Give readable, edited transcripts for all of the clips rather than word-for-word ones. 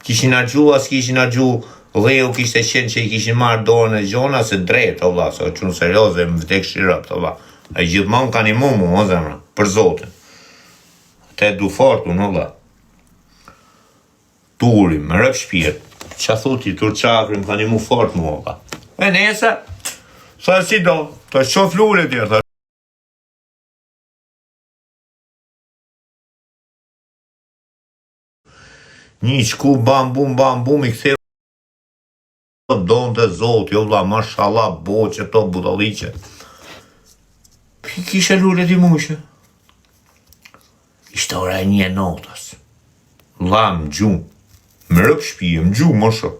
Kishin argju, as kishin argju, dheu kishte qenë që i kishin marrë dorën e gjona, se drejt, o vlla, se o qunë serioze, më vdek shirëpt, o vlla. A i gjithmonë kanë i mumu, o zemra, për zotin. Te du fortu, o vlla. Turi, më rëp shpirt. Qa thuti, turqakrim, kanë i mu fort mu, o vlla. E nese, sa si do, të qof lule tjerë, një qku bam bum i ktheu donë të zot, jo vlla, mashallah, boqe, to budalliqe. Kishe lullet i mushe. Ishte ora 1 notës. Vlla, më gjumë. Më rëp shpije, më gjumë, më shok.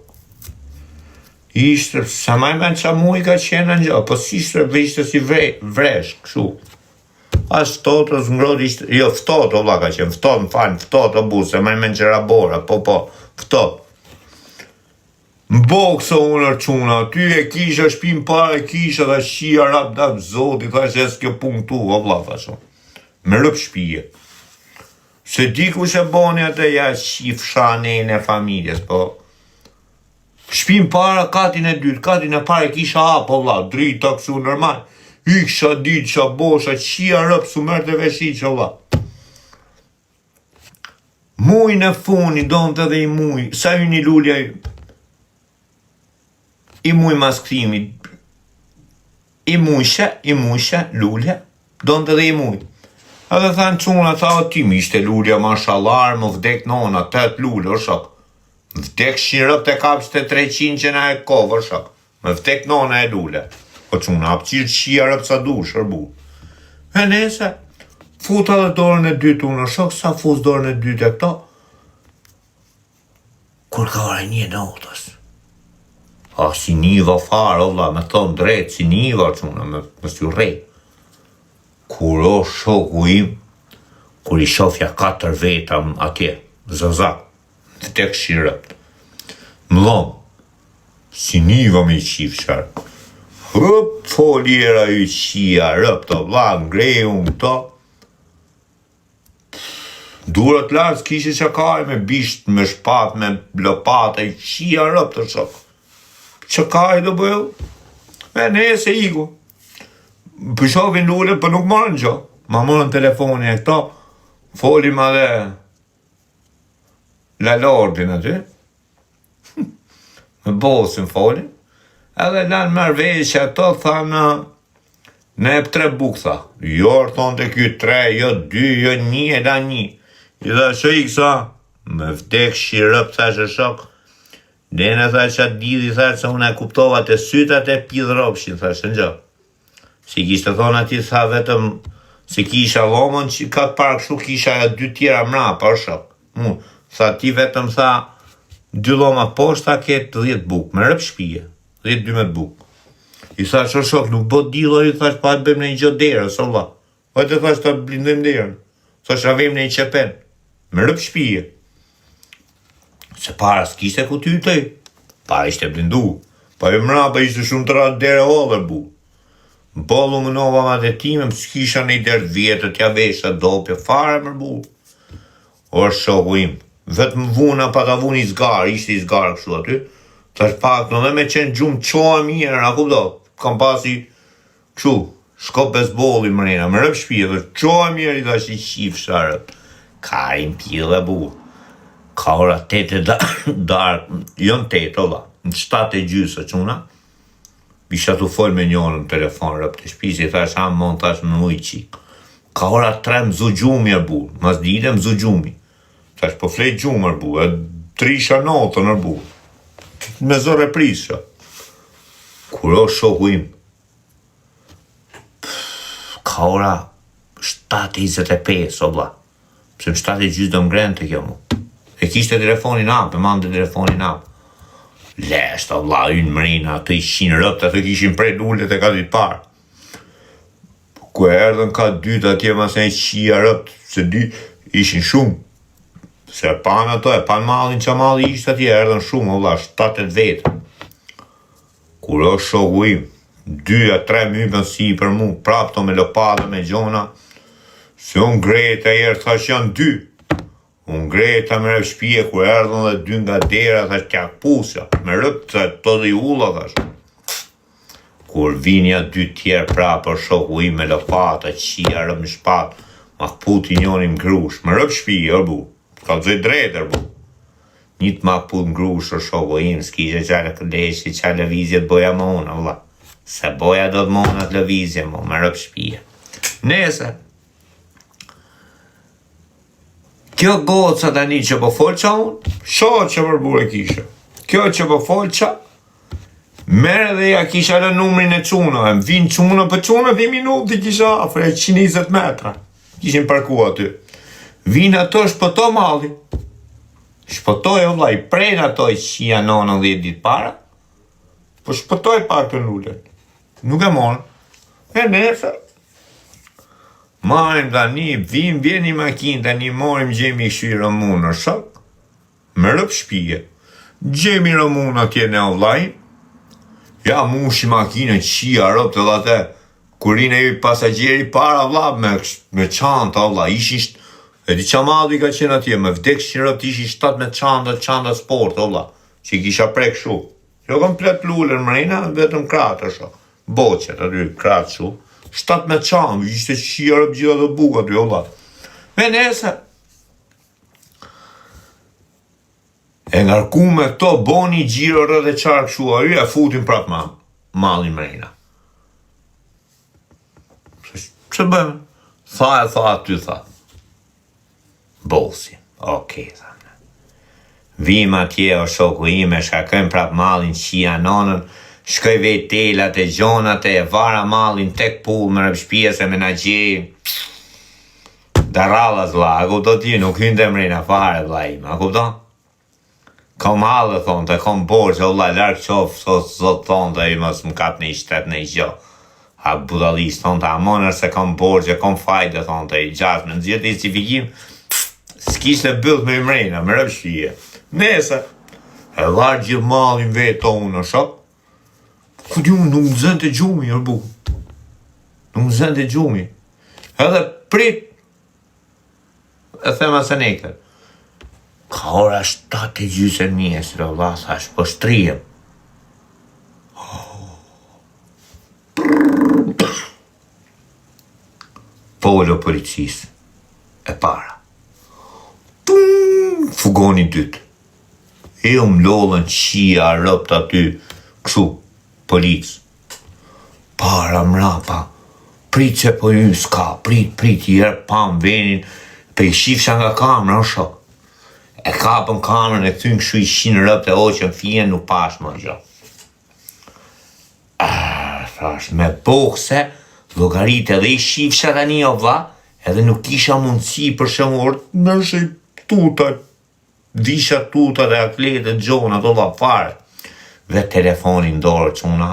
Ishte, sa maj men qa mu i ka qenë në gjë, po si ishte vishte si vresh, këshu. As ftohtës ngrot ishte, jo ftohtë o vlla ka qenë, ftohtë më falë, ftohtë o bu, se maj men qera bora, po, ftohtë. Më bokso unë arquna, ty e kisha shpim pare, kisha dhe shia rap da zoti, thash e s'kjo pun tu, o vlla, thashon. Me rëp shpije. Se di ku se boni atë ja shif shanen e familjes, po. Shpim para, katin e dytë, katin e pare kisha apo vlla, drita kësu normal. Iksha, ditësha, bosha, qia rëp, su mërë të veshi që vlla. Muj në funi, donë të dhe i muj, sa ju një lullja i muj mas këthimi, i mujshe, lullja, donë të dhe i muj. A dhe thanë quna, tha o tim, ishte lullja mashallar, më vdek nona, 8 lullja, o shok. Vdek shirëp të kapës të 300 që na e kovë, o shok. Më vdek nona e lullja. O quna, apëqirë qia rëp sa du, shërbu. E nese, futa dhe dorën e dytë unë, shok, sa fus dorën e dytë e këto. Kur ka ora 1 notës. A, si niva farë, o vlla, me thonë drejt, si niva, quna, me s'ju rej. Kur o shoku im, kur i shofja 4 veta atje, zazak, të tek shirëpt. Mlom, si niva me i qif qarë. Hëp, foliera i qia, rëp të vlla, ngreju në këto. Durët lartë s'kishe që kaj me bisht, me shpat, me lopata, i qia rëp të shok. Që kaj do bëjë? E nese iku. Pëshovin lullë, për nuk marrën gjo. Ma mërën telefoni e këto, folim edhe la lordin aty. Me bosin folim. Edhe lanë mërveqë ato, thanë, ne e 3 bukë, tha. Jo, thonë të kjo 3, jo 2, jo 1, e da 1. I dhe që i kësa, me vdek shirëp, thash e shok. Dene thash atë didi, thash se unë e kuptova të sytat e pidhropshin, thash e nxo. Si kishtë thonë ati, tha vetëm, si kisha lomën, që ka parë kështu kisha 2 tjera mrapa, o shok. Tha ti vetëm, tha, 2 loma poshta, ketë 10 bukë, me rëp shpije. 12 bukë. I thash o shok, nuk bo dilo, i thash pa të bëjmë në një gjë derës, o vlla. Pa të thash të blindëm derën. Thash avim në një qepen. Me rëp shpije. Se para s'kishte ku ty të. Para ishte blindu. Pa e mrapa ishte shumë të ratë dere odër bu. Bollu më nova ma të time, më s'kisha një derë vjetët, tja vesha dopje, fare më bu. O shoku im. Vetëm vuna pa ta vun i zgarë, ishte i zgarë kështu aty. Thash pak, në dhe me qenë gjumë qoa mirë, a kupto, kam pasi, këshu, shko bezbolli mrena, më rëp shpije, dhe qoa mirë i thash i qif sharët. Karin pjile bu, ka ora 8 darkë, jo në 8, ola, në 7:30 quna, isha të fol me njënë në telefon, rëp të shpisi, thash mon, thash më ujë qik. Ka ora 3 më zu gjumi e bu, mas dite më zu gjumi. Thash po flej gjumë e bu, e 3 notën e bu. Me zore prisha. Kur o shoku im, ka ora 7:25, o vlla. Pse më 7:30 do më grenë të kjo mu. E kishte telefonin apë, e mande telefonin apë. Lesht, o vlla, ynë mrina, të ishin rëpt, atë kishin prej lullet e ka ditë parë. Ku e erdhen ka dytë atje mas e qia rëpt, se dy ishin shumë. Se pan ato, e pan mallin që malli ishte atje, erdhen shumë, o vlla, 7-8 vetë. Kur o shoku im, 2-3 mypën si për mu, prapto me lopata, me gjona, se unë grejt e jerë, thash janë 2. Unë greta me rëp shpije, kur erdhën dhe 2 nga dera, thash kjak pusja, me rëp të dhe ulla, thash. Kur vinja 2 tjerë prapë, shoku i me lopata, qia rëp në shpat, ma këputi njoni më grush, me rëp shpije, bu, ka të zëj drejtër, bu. Njët ma këput më grush, shoku im, s'kishe qale këdeshi, qale lëvizje të boja më unë, vla. Se boja do të më unë atë lëvizje, me rëp shpije. Nese, kjo goca tani që po folqa unë, shoh që për bure kisha. Kjo që po folqa, mere dhe ja kisha lë numrin e quna, më vinë quna për quna 10 minuti kisha afre, 120 metra. Kishin parku aty. Vinë ato shpëto malli. Shpëtoj o vla, i prejnë ato që janë 90 ditë para, po shpëtoj pak të nullet. Nuk e monë. E nese, marim tani, vjen një makinë tani, morim gjemi kështu Romunë, shok, me rëp shpije. Gjemi Romunë atje në online, ja mushi makinën, qia rëp të dhate, kurin e pasagjeri para vla, me qanta vla, ishin, e di qa madhu i ka qenë atje, me vdekshin rëp të ishin 17 qanta sport, vla, që i kisha prek shu. Jo komplet lullën mrejna, vetëm kratë, shok, boqet aty, kratë shu. 17 qamë, ishte qia rëp gjitha dhe buka të vla. Me nese, e ngarku me to, boni gjiro rrë dhe qark shu, a e futin prap malin mrejna. Që bëjmë? Tha aty, tha. Bolsi, okej, tha. Vim atje o shoku ime, shkakojmë prap malin qia nonën, shkoj vej telat e gjonat e vara malin tek pull më rëp shpije se me na gjej darallas vla, a kupto ti, nuk hynte mrejna fare vla ime, a kupto? Kom halë, thonë, të kom borë, që vla, larkë qofë, sot thonë, të i mos më kap në i shtet në i gjo. A budalisht, thonë, të amonër se kom borë, që kom fajtë, thonë, të i gjatë, në nëzirë të istifikim, s'kishtë e bëllë me i mrejna, me rëp shpije. Nese, e larkë gjithë malin vetë tonë në shok, këtë ju nuk më zënë të gjumi,ërbu. Nuk më zënë të gjumi. Edhe prit, e thema se nekët. Ka ora 7:30 njësër, Allah, thash, po shtrijem. Polo policisë, e para. Fugoni dytë. E më lollën qia, rëpt aty, kështu, policë. Para mrapa, prit që po ju s'ka, prit, i erë pam venin, pe i shifësha nga kamera, o shok. E kapën kamerën e këtyn kështu i shinë rëpt e oqën fjen, nuk pash më gjo. Thash, me bokse, llogarit edhe i shifësha tani o vlla, edhe nuk kisha mundësi për shembull, nërshë tuta, visha tuta dhe akletet gjona, do vlla fare. Dhe telefonin dorë që una,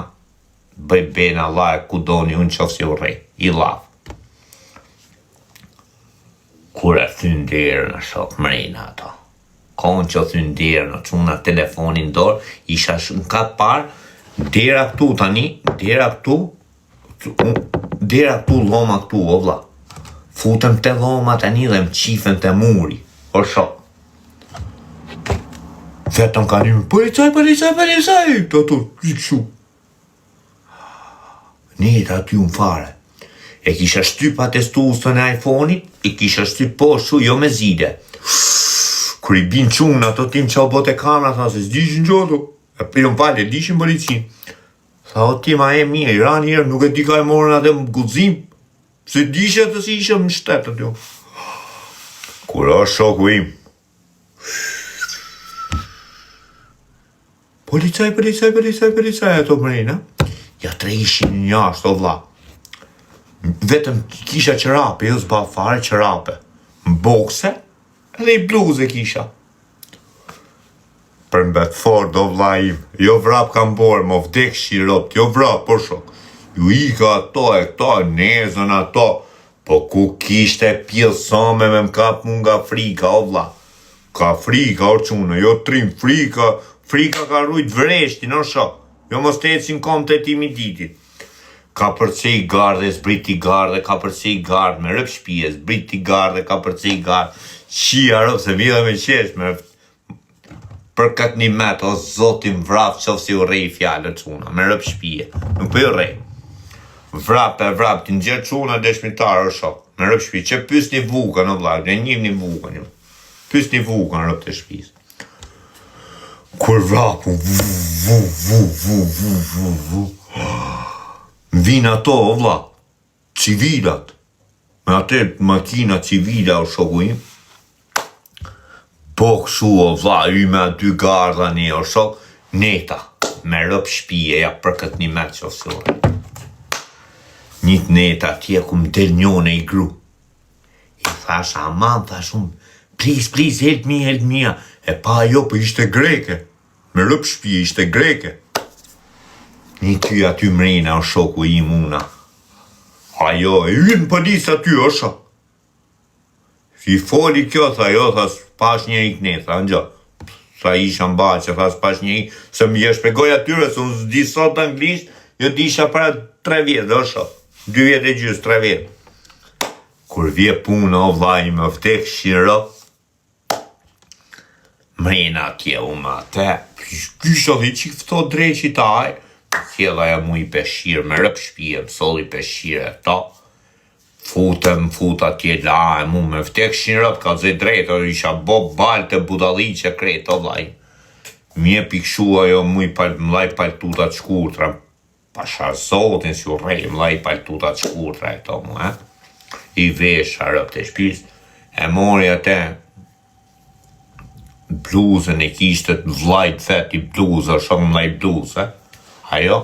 bëj bena lajë ku doni unë qofë si u rej, i laf. Kur e thyn derë në shok mrejna ato. Konë që thyn derë në që una telefonin dorë, isha në katë parë, dera këtu tani, dera këtu loma këtu, o vlla. Futëm të loma tani dhe më qifën të muri, o shok. Vetëm ka një policaj, të ato, kështu. Njët aty unë fare. E kisha shtyp atestusën e iPhone-it, e kisha shtyp po shu, jo me zide. Kër i bin qunë ato tim që o bote kamera, tha se s'dishin gjoto. E për jom fale, dishin policin. Tha o tim a e mija, i ra njerë, nuk e di ka e morën atë më gudzim. Se dishe të si ishe më shtetë aty. Kur o shoku im. Policaj, ato mrejna. Ja tre ishin një ashtë, o vlla. Vetëm kisha qërape, jo s'ba fare qërape. Bokse, edhe i bluze kisha. Për mbet fort, o vlla im. Jo vrap kam borë, mo vdek shiropt, jo vrap, por shok. Ju ika ato e këto, nezën ato. Po ku kishte pjesome me m'kap mu nga Frika, o vlla. Ka Frika, o qune, jo trim Frika. Frika ka rrujt vreshtin, o shok. Jo mos të ecin kom të timiditit. Ka përcej gardhe, zbriti gardhe, ka përcej gardhe, me rëp shpije, zbriti gardhe, ka përcej gardhe. Qia rëp se vila me qesh me për këtë një met, o zotin vrap qofë si u rej fjallë quna, me rëp shpije, nuk për ju rej. Vrap e vrap, të nxerë quna deshmitarë o shok, me rëp shpije, që pys një vukën o vlak, në njim një vukën, pys një vukën rëp të shpijës. Kur vrapu, vina ato o vlak, civilat, me atë makina civila o shoku im, po këshu o vla, y me dy garda një o shok, neta, me rëp shpije, ja për këtë një metë qofësore. Njët neta tje ku më del njone i gru. I thash, aman, thash unë, please, help me, e pa jo, për ishte greke, me rëp shpije, ishte greke. Një ty aty mrena o shoku im una. Ajo, e ynë për disë aty o shok. I foli kjo, tha jo, tha s'pash një ik ne, tha në gjo. Tha isha mba që tha s'pash një ik, se më shpegoj atyre, se unë s'di sot anglisht, jo disha para 3 vjetë, do shok. 2 vjetë e gjysë, 3 vjetë. Kur vje puna, o vlaj, më vdek shiro, mrena tje u ma te, kysha dhe qik fëto dreqi taj, tjela ja mu i peshirë, me rëp shpije, më soli peshirë e ta, futa tje la e mu me vtek shinrët ka zë drejtë, isha bo balë të budali që kretë, o vlaj. Mje pikshua jo mu i mlaj paltutat shkurtra, pasha zotin si u rej, mlaj paltutat shkurtra e to mu, I vesha rëp të shpis, e mori atë bluzën e kishtet vlajt vet i bluzë, shumë mlaj bluzë, ajo,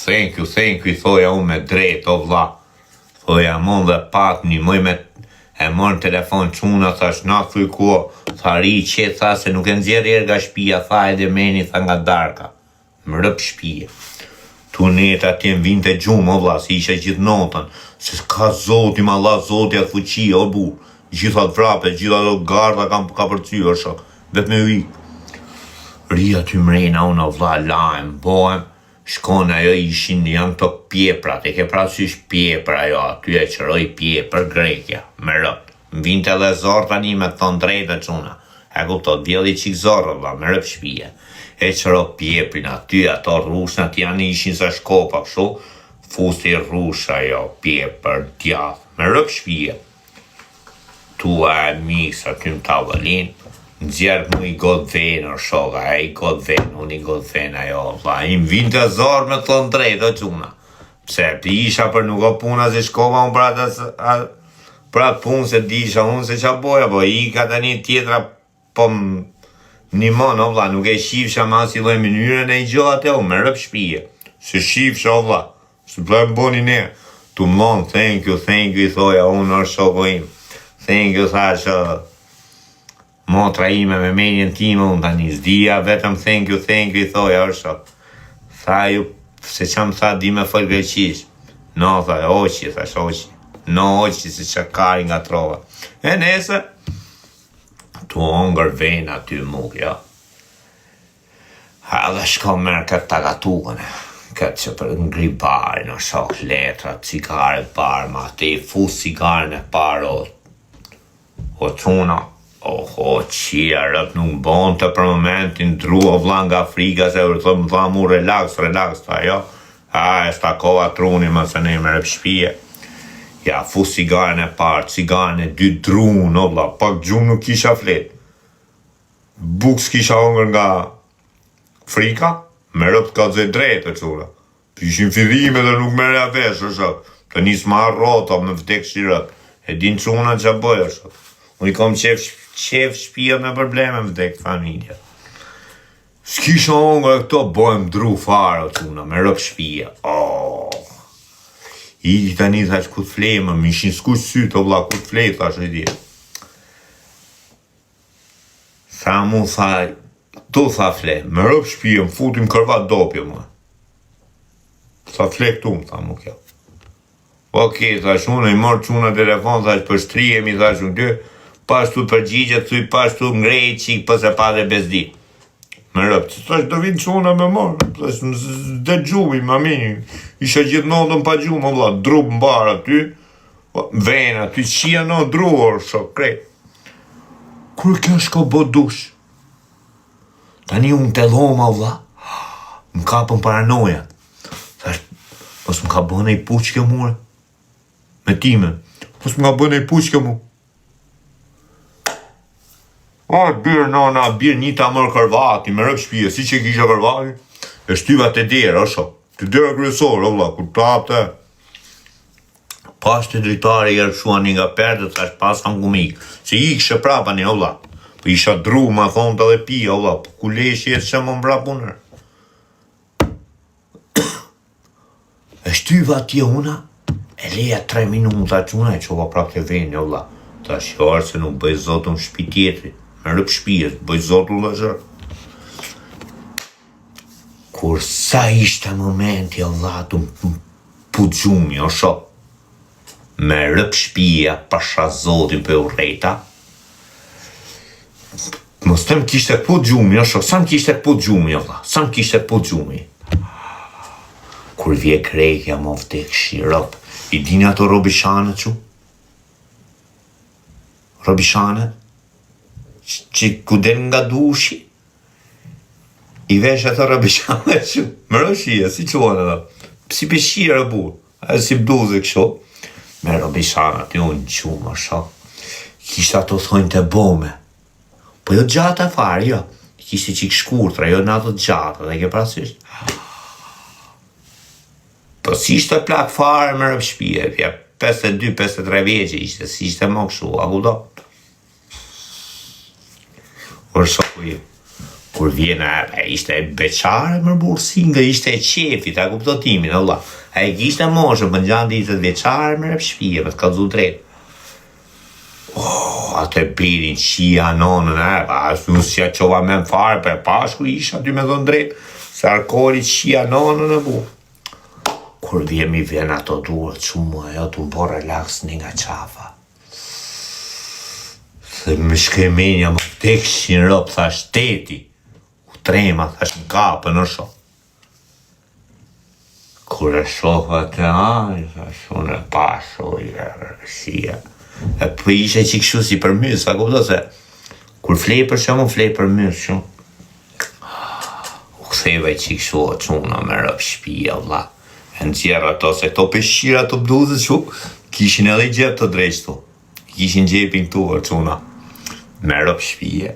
thank you, I thoja unë me drejtë, o vla. Thoja mon dhe pak një mëj me e mërë në telefon quna, thash na thuj ko, tha ri që tha se nuk e nëzjerë erga shpia, tha edhe meni, tha nga darka. Më rëp shpije. Tu neta ti më vinte gjumë, o vla, si isha gjithë notën, se ka zoti, ma la zoti atë fuqi, o bu, gjithat vrape, gjithat o garda ka përcy, o shok, vetë me ujik. Ria ty mrena unë, o vla, lajmë, bohem, shkone ajo ishin janë këto pjeprat, e ke prasysh pjepra ajo, aty e qëroj pjepër grekja, me rëpt. Më vinte edhe zorë tani me thonë drejtë quna. E kuptot, vjeli qik zorë, vla, me rëp shpije. E qëro pjeprin aty, ato rushnat janë ishin sa shkopa, kështu, fusti rusha ajo, pjepër, djath, me rëp shpije. Tua e mix aty në tavëlin, nxjerë mu i godven o shoka, e i godven, unë i godven ajo, vla, i më vinte zorë me thonë drejtë, o quna. Pse, ti isha për nuk o puna se shkova unë për atë punë se di isha unë se qa boja, po i ka të një tjetra, po një mon, o vla, nuk e shifsha ma si loj mënyrën e i gjo atë, o me rëp shpije, se shifsha, o vla, se ple më boni ne, tu mlon, thank you, I thoja unë o shoko im, thank you, thashe, motra ime me menjen time, unë tani zdia, vetëm thank you, I thoja, o shok. Tha ju, se që më tha, di me fol greqisht. No, tha, oqi, thash, oqi. No, oqi, se që kari nga trova. E nese, tu ongër vena ty muk, jo. Ha, dhe shko merë këtë tagatukën, këtë që për ngri barin, o shok, letra, cigare bar, ma te i fus cigaren e par, o quna, oho, qia, rëp nuk bon të për momentin, dru o vlan nga Afrika, se më tha mu relax, ta jo. E sta kova truni, më se ne me rëp shpije. Ja, fu cigaren e parë, cigaren e 2 drun, o vla, pak gjumë nuk kisha flet. Buk s'kisha ongër nga Afrika, me rëp ka zë drejtë të qura. Ishin fidhime dhe nuk mere a vesh, o shok. Të nisë ma rota, me vdek shirët. E din quna që bëjë, o shok. Unë i kom qef shpia me probleme më vdek familja. S'kisha ongër këto, bojmë dru farë, o quna, me rëp shpia. I tani thash ku të flejmë, më ishin s'kush sytë, o vla, ku të flejë, thash e di. Tha mu, tha, tu tha fle, me rëp shpia, më futim kërvat dopje, më. Tha fle këtu, më tha mu kjo. Okej, thash unë, i morë quna telefon, thash për shtrihemi, thash unë dy, pashtu përgjigjet, thuj pashtu ngrej qik, pëse pa dhe bezdi. Me rëp, që thash do vinë quna me morë, thash më zde gjumi, mami, isha gjithë notën pa gjumë, vla, drup mbarë aty, vena, aty qia no druor, shok, krej. Kur kjo shko bo dush, tani unë të loma, vlla, më kapën paranoja. Thash, mos më ka bënë i puq kjo mure. Me time, mos më ka bënë i puq kjo mu. Birë nana, birë një ta mërë kërvati, me rëpë shpije, si që kisha kërvati, e shtyva të derë, është, të derë kryesore, vlla, kur prapte. Pas të dritari e rëshua një nga perde, thash pas kam ku me ikë. Se ikë prapa një, vlla. Po isha dru, ma thonë të dhe pia, vlla, po ku leshi jetë që më mbra punër. E shtyva atje una, e leja 3 minuta që una e qova prap të veni, vlla. Ta shjarë se nuk bëj zotë në shpi tjetri, në rëpë shpijet, bëj zotë u dhe shërë. Kur sa ishte momenti, vlla, të më pugjumi, o shok. Me rëpë shpija, pasha zotin për urejta. Mos të më kishte po gjumi, o shok, sa më kishte po gjumi, vlla, sa më kishte po gjumi. Kur vje krejkja, më vdek shirop, i dini ato robishane që? Robishane? Që ku den nga dushi? I vesh ato robishane që? Më rëshia, si që anë, si peshire bu, e si bduze kësho. Me robishanat, jo në qumë, shok. Kishtë ato thonjë të bome. Po jo gjata farë, jo. Kishtë qikë shkurtra, jo në ato gjata, dhe ke prasysh. Po si ishte plak farë me rëpë shpije, pja 52-53 vjeqe ishte, si ishte më këshu, a ku do? Kur shoku ju, kur vjena, ishte beqare më bursi, nga ishte e qefit, a kuptotimin, Allah. A e kishte moshë, për gjanë ditët veçare me rëpë shpije, me të ka dhu drejt. Ato e birin qia nonën, asë nësë që qova me më farë, për pashku isha ty me dhënë drejt, se alkoholi qia nonën e bu. Kur vjemi vjen ato duhet që mua, jo të më bo relax një nga qafa. Se më shkemenja më tekshin rëpë, thash teti, u trema, thash më kapë në shok. Kur e shofa të thash unë e pasho, i e rësia. E për ishe që këshu si për mysë, a kupto se, kur flej për shumë, flej për mysë shumë. U ktheva që këshu o quna me rëpë shpija, vlla. E në qera ato, se to peshqira të bduzët shumë, kishin edhe i gjep të drejshtu. Kishin gjepin tu o quna, me rëpë shpije.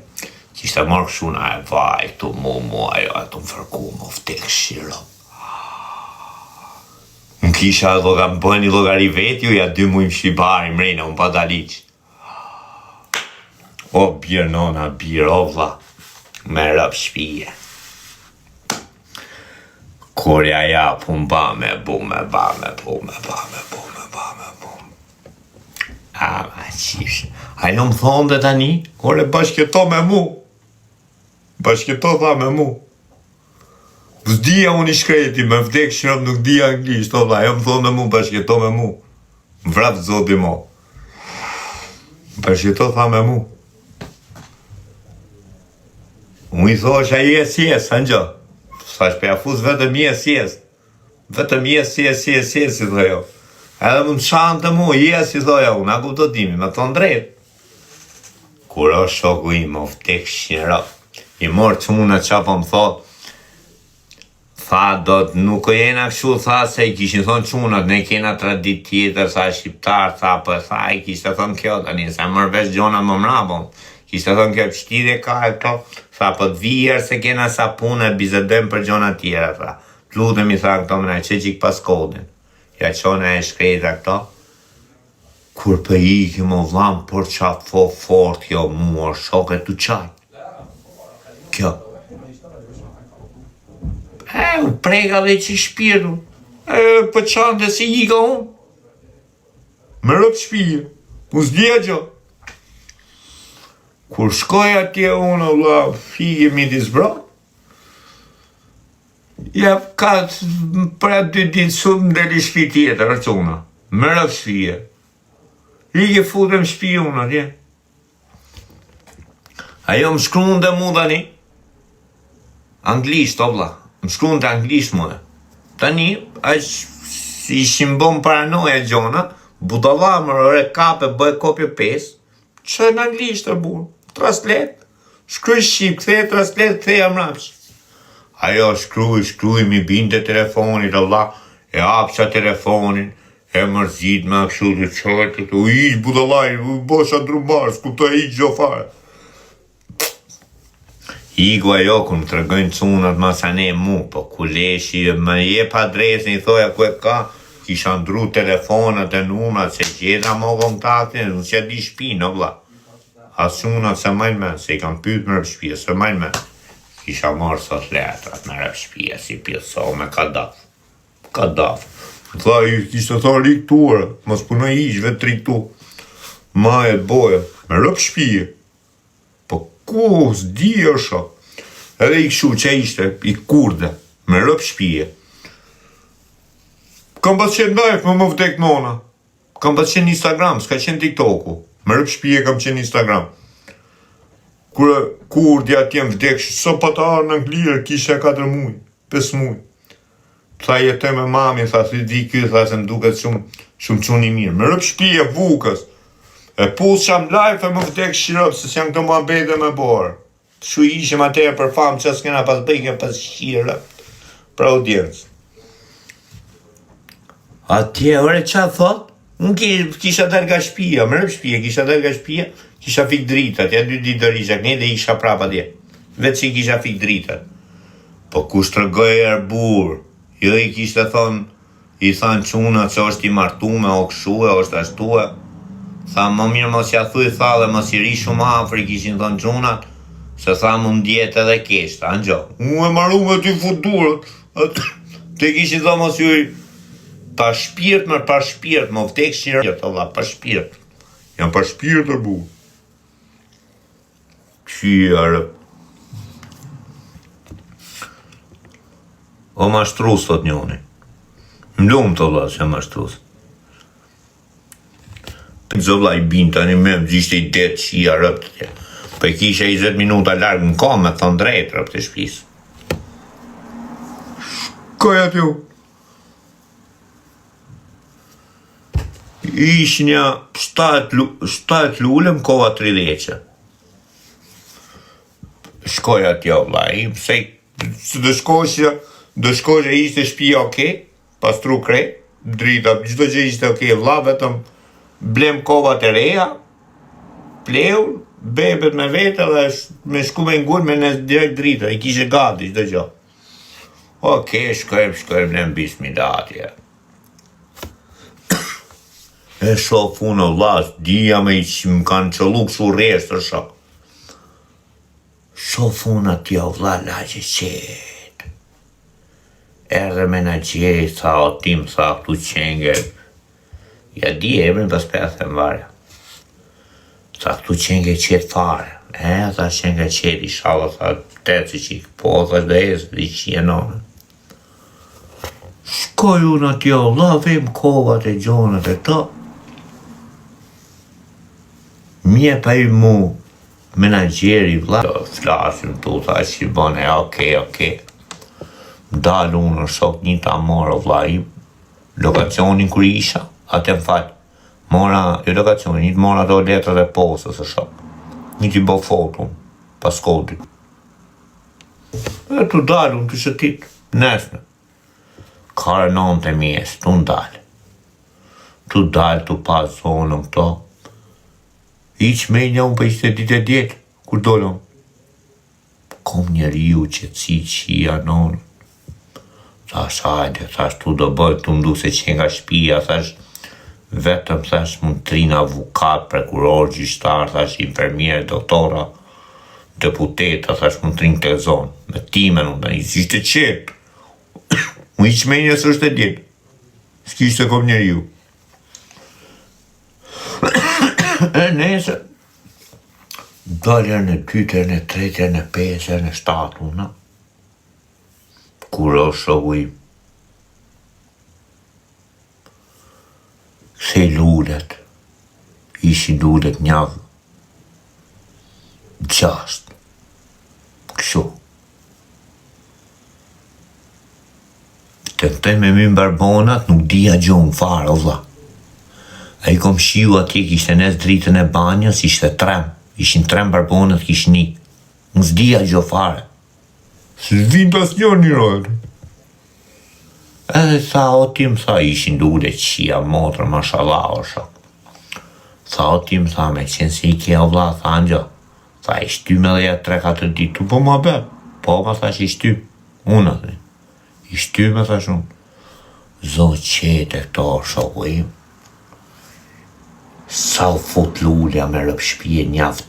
Kishtë marrë këshuna e vaj, tu mu, ajo, ato më fërku, më vtek shiro. Më kisha më bëni logari veti, ja 2 mujmë shqibari, mrejna, unë pa daliq. O, birë nona, birë, o vlla, me rëpë shpije. Kur ja, pun ba me bu, me ba me bu. A, ma qish. Ajo më thonë dhe tani, kore bashketo me mu. Bashketo tha me mu. Vëzdia unë i shkreti, me vdek shërëm nuk di anglisht, o vla, jo më thonë me mu, bashketo me mu. Më vrapë zoti mo. Bashketo tha me mu. Unë i thosh a jes, anë gjë. Thash për ja fuz vetëm jes. Vetëm jes, i thojo. Edhe më të shanë të mu, jes, i thojo, unë, a ku të dimi, me thonë drejt. Kur o shoku i më vdek shërëm, i morë që muna qa po më thotë, tha, nuk o jena këshu, tha, se i kishin thonë qunat, ne kena tradit tjetër, sa shqiptar, tha, për tha, i kishtë thonë kjo, tani, se mërë vesh gjona më mrabon, kishtë thonë kjo pështire ka e to, tha, për të vijer se kena sa punë e bizedem për gjona tjera, tha, lutëm i tha këto mëna, që qik pas kodin, ja qona e shkreta këto, kur për i këmë vlam, por qa fort, jo, mua, shoket të qaj, kjo, u prega dhe që shpirtu, për qante se i ka unë, më rëpë shpije, u s'dje gjo. Kur shkoj atje unë, vlla, fije midis bro, ja ka për atë 2 ditë shumë dhe li shpi tjetër, rëquna, më rëpë shpije. I ke futëm shpije unë atje. Ajo më shkruun dhe mu dhani, anglisht, o vlla. Më shkruun të anglisht mëne. Tani, si ishim bom paranoja gjona, budalla më rëre kape bëhe kopje 5, që në anglisht të burë. Traslet. Shkruj shqip, kthej traslet, kthej mrapsh. Ajo shkruj, mi binte telefonit, Allah, e hapsha telefonin, e mërzit me kështu të qërtë, u iq budallaj, u bosha drumbar, s'kuptoj iq gjo fare. Igu ajo, ku më të regojnë cunat masane mu, po kuleshi, më jep adresin, i thoja ku e ka, kisha ndru telefonat e numrat, se gjeta mo kontaktin, unë që di shpinë, vlla. As cunat se majnë men, se i kam pyt me rëp shpia, se majnë men. Kisha marrë sot letrat me rëp shpia, si pjeso me kadaf. Kadaf. Tha, i kishtë thonë riktuarë, mos punoj iq, vetë riktu. Ma e boja, me rëp shpia. Po ku, s'di është. Edhe i këshu që ishte, i kurde, me rëp shpia. Kam pas qenë live, më vdek nona. Kam pas qenë Instagram, s'ka qenë TikToku. Me rëp shpije kam qenë Instagram. Kur dja t'jem vdek, so pa të arë në Anglirë, kishe 4 muj, 5 muj. Tha jetoj me mami, tha si di kjo, tha se m'duket shumë quni mirë. Me rëp shpije, vukës. E pus qam live e më vdek shirëp, se s'jam këtë ma bete me borë. Shu ishim atëre për famë që s'kena pas bëjke pas shirëp, për audiencë. Atje, ore, qa thot? Unë kisha dalë nga shpia, më rëp shpia, kisha dalë nga shpia, kisha fik dritat, ja 2 ditë dërisha, këne dhe isha prapa dje. Vetë që i kisha fik dritat. Po kush të rëgoj e burë, jo i kishte thonë, i thanë quna që është i martume, o këshue, o është ashtue. Tha, më mirë mos ja thuj, tha dhe mos i ri shumë afri, kishin thonë qunat, se tha më ndjetë edhe keshta, anë gjo. Unë e maru me ty futurët, të kishin thonë mos ju pa shpirt, më vdek shpirt, Allah, pa shpirt. Jam pa shpirt e bu. Qyarë. O mashtrus, thot njoni. Mlumë të Allah, që mashtrus. Zovla i bin, tani me më gjishte i detë qia rëpt të tje. Po i kisha 20 minuta largë në kom, me thonë drejtë rëpt të shpis. Shkoja t'ju. Ish një 7 lullëm, kova 30. Shkoja t'jo, vlaj, se do shkoja ishte shpia oke, pas tru kre, drita, gjithdo që ishte oke, vla, vetëm blem kovat e reja, pleur, bebet me vete dhe me shku me ngur me në direkt drita, i kishe gati, gjithdo që. Oke, shkojmë në bismilatje. E shof unë o vlas, dija me i që më kanë qëllu këshu reshtë të shok. Shof unë ati o vla, laqe qetë. Erdhe me në gjej, tha o tim, tha këtu qenger. Ja di emrin pas pethe më varja. Tha këtu qenger qetë fare. Tha qenger qetë, i shala, tha të si qikë. Po, tha dhe esë, dhe që jenonë. Shkoj unë ati o vla, vejmë kovat e gjonët e të. Mje pa i mu menageri vla. Flasim tu, tha që i bane, oke. Dalë unë në shok një ta mora vla i lokacionin kër isha, atë më falë. Mora, jo lokacionin, një të mora do letrat e posës e shok. Një t'i bo foton, pas kodit. E tu dalë unë të shëtit, nesme. Kare 9 mjesë, tu ndalë. Tu dalë, tu pas zonën këto. Iq me një unë për ishte ditë e djetë, kur dollon. Kom një riu që ci qia nonë. Thash, hajde, thash, tu do bëjt, tu ndu se që nga shpia, thash, vetëm, thash, mund trin avukat, prokuror, gjishtar, thash, infermier, doktora, deputeta, thash, mund trin të zonë, me timen, unë, i ishte qetë. Unë iq me një së është e djetë. S'kishte kom një riu. E nese, dalë në 2, në 3, në 5, në 7, unë. Kur është shoku im. Kthej lullet. Ishin lullet njavë. 6. Kështu. Tentoj me my barbonat, nuk dija gjonë farë, vlla. A i kom shiu atje, kishte nes dritën e banjës, ishte trem. Ishin 3 barbonët kishin një. Më zdia gjo fare. Si vin të asnjër një rojë. Edhe sa o tim, tha, ishin dule qia, motër, mashallah, osha. Sa o tim, tha, me qenë se i ke o vla, tha, Angjo. Tha, i shty me dhe ja 3-4 ditë, po ma bep. Po, ma tha që i shty. Unë, atë. I shty me tha shumë. Zo qete këto, shoku im. Sa u fut lulja me rëp shpije, njaf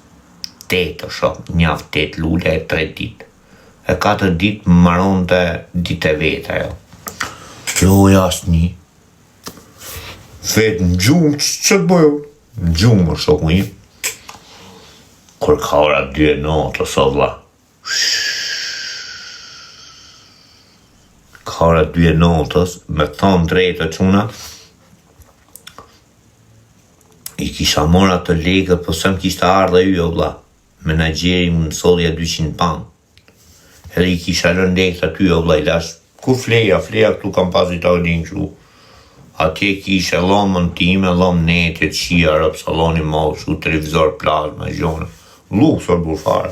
8, shok, njaf 8 lulja e 3 ditë. E 4 ditë më maron të ditë e veta, jo. Loja asë një. Vetë në gjumë, që të bëjo? Në gjumë, shoku im. Kur ka ora 2 notë, so vla. Ka ora 2 notës, me thonë drejtë quna, i kisha mora të legët, po se më kishta ardhe ju, vla. Menagjeri më nësodhja 200 pound. Edhe i kisha lën legët aty, vla, i lash. Ku fleja këtu kam pasi ta din kështu. Atje kisha lomën time, lomë netit, qia, rëp, saloni mau, shu, televizor, plazma, gjone. Luksor burfare.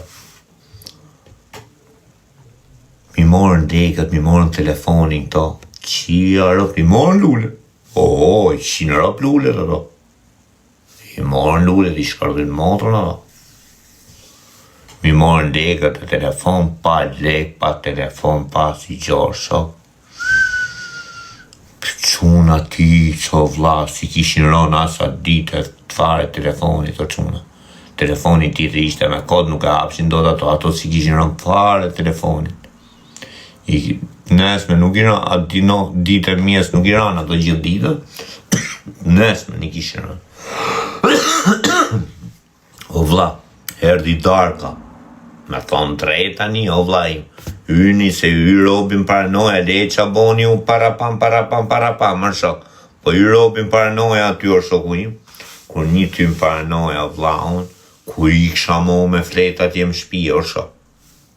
Mi morën legët, mi morën telefonin këto. Qia, rëp, mi morën lule. I kishin rëp lule të do. Mi morën lule, i shkardin motrën ato. Mi morën legët e telefon, pa lek, pa telefon, pa si gjorë, shok. Quna ti, co vla, si kishin ronë asa ditë të fare telefonit të quna. Telefonit ti të ishte me kod, nuk e hapshin do të ato si kishin ronë fare telefonit. Nesme nuk i ronë, ditë e mjes nuk i ronë ato gjithë ditët, nesme nuk ishin ronë. O vla, erdi darka, me thonë drejt tani, o vla im, hyni se hy robin paranoja, le qa boni u parapam, më shok, po hy robin paranoja aty o shoku im, kur një ty më paranoja, vla unë, kur i kësha mo me fletat jem shpi, o shok,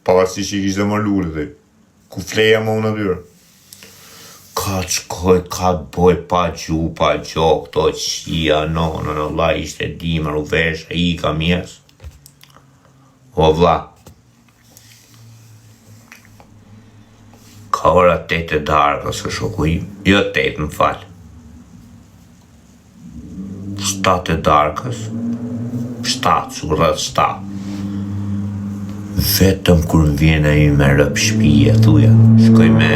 pasi që i kishtë më lule dhe, ku fleja mo në dyrë. Ka qkoj, ka të boj pa gju, pa gjo, këto qia, no, la ishte dimër, u vesha, i ka mjes. O vla, ka ora 8 e darkës, o shoku im, jo 8 më falë. 7 e darkës, 7, surat 7. Vetëm kur më vjene i me rëp shpija, thuja, shkoj me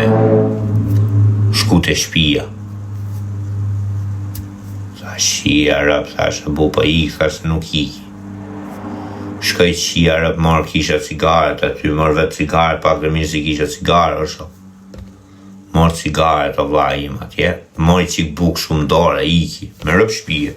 shkute shpija. Tha shia rëp, thashe bu pa ik, thashe nuk iki. Shkoj qia rëp, marrë kisha cigaret aty, marrë vetë cigaret, pak dhe mirë si kisha cigaret, është. Marrë cigaret o vla im atje, marrë qik buk shumë dore, iki, me rëp shpije.